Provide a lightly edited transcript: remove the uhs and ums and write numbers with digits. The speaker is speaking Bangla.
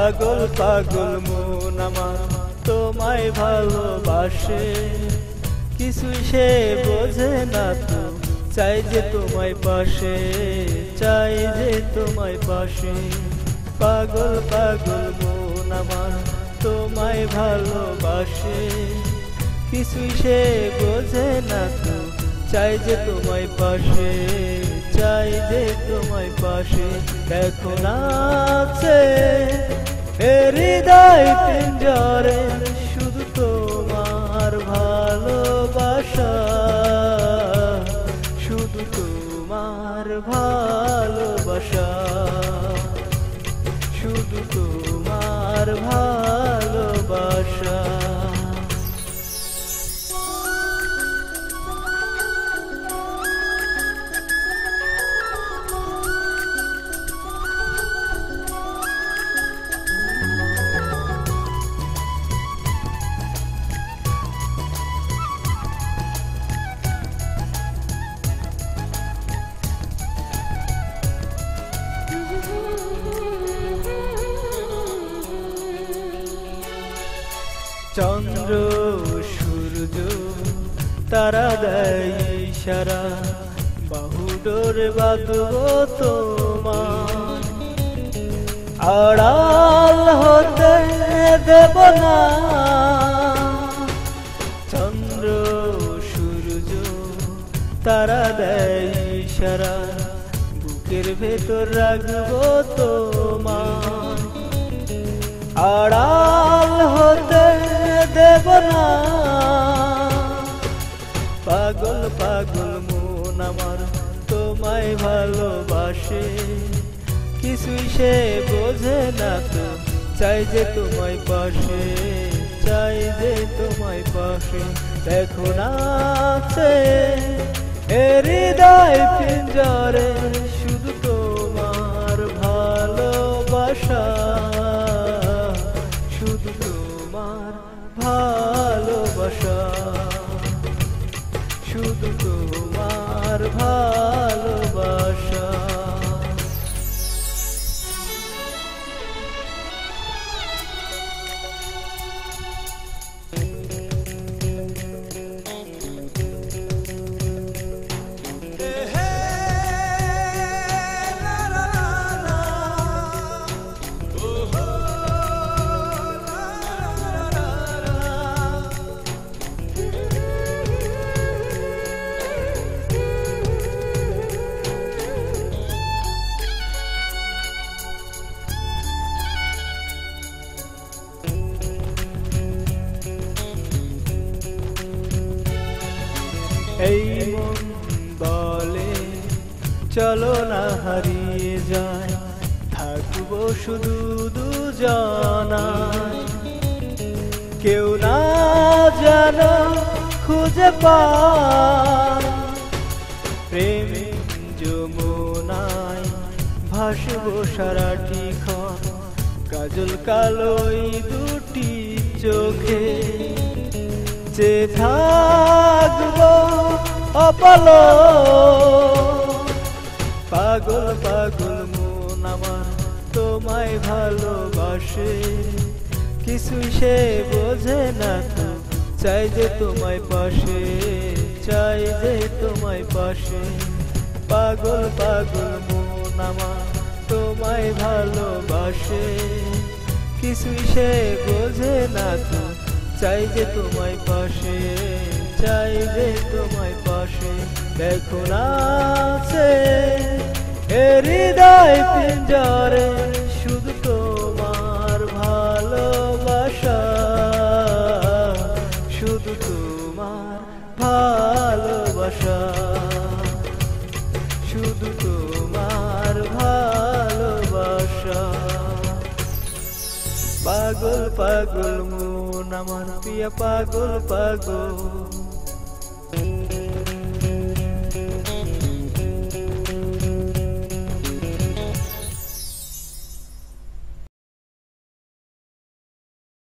পাগল পাগল মন আমার তোমায় ভালোবাসে, কিছুই সে বোঝে না তো, চাই যে তোমায় পাশে, চাই যে তোমায় পাশে। পাগল পাগল মন আমার তোমায় ভালোবাসে, কিছুই সে বোঝে না তো, চাই যে তোমায় পাশে, চাই যে তোমায় পাশে। দেখো না আছে হৃদয় পিঞ্জরে শুধু তোমার ভালোবাসা, শুধু তোমার ভালোবাসা, শুধু তোমার ভালোবাসা। চন্দ্র সূর্য তারা দেয় ইশারা, বাহুডোরে বাঁধব তোমার, আড়াল হতে দেব না। চন্দ্র সূর্য তারা দেয় ইশারা, বুকের ভেতর রাখব তোমার, আড়াল হতে দেব না। পাগল পাগল মন আমার তোমায় ভালোবাসে, কিছুই সে বোঝে না তো, চাই যে তোমায় পাশে, চাই যে তোমায় পাশে। দেখো না আছে হৃদয় পিঞ্জরে শুধু তোমার ভালোবাসা, শুধু তোমার ভালোবাসা, শুধু তোমার ভালোবাসা। এই মন বলে চলো না হারিয়ে যায়, থাকবো শুধু দুজনায়, কেউ না যেন খুঁজে পায়। প্রেম যমুনায় ভাসবো সারাটি ক্ষণ, কাজল কালোই দুটি চোখে যে থাকবো অপলক। পাগল পাগল মন আমার তোমায় ভালোবাসে, কিছুই সে বোঝে না তো, চাই যে তোমায় পাশে, চাই যে তোমায় পাশে। পাগল পাগল মন আমার তোমায় ভালোবাসে, কিছুই সে বোঝে না তো, চাই যে তোমায় পাশে, চাই যে তোমায় পাশে। দেখো না আছে হৃদয় পিঞ্জরে শুধু তোমার ভালোবাসা, শুধু তোমার ভালোবাসা, শুধু তোমার ভালোবাসা। পাগল পাগল মন আমার প্রিয়া পাগল পাগল।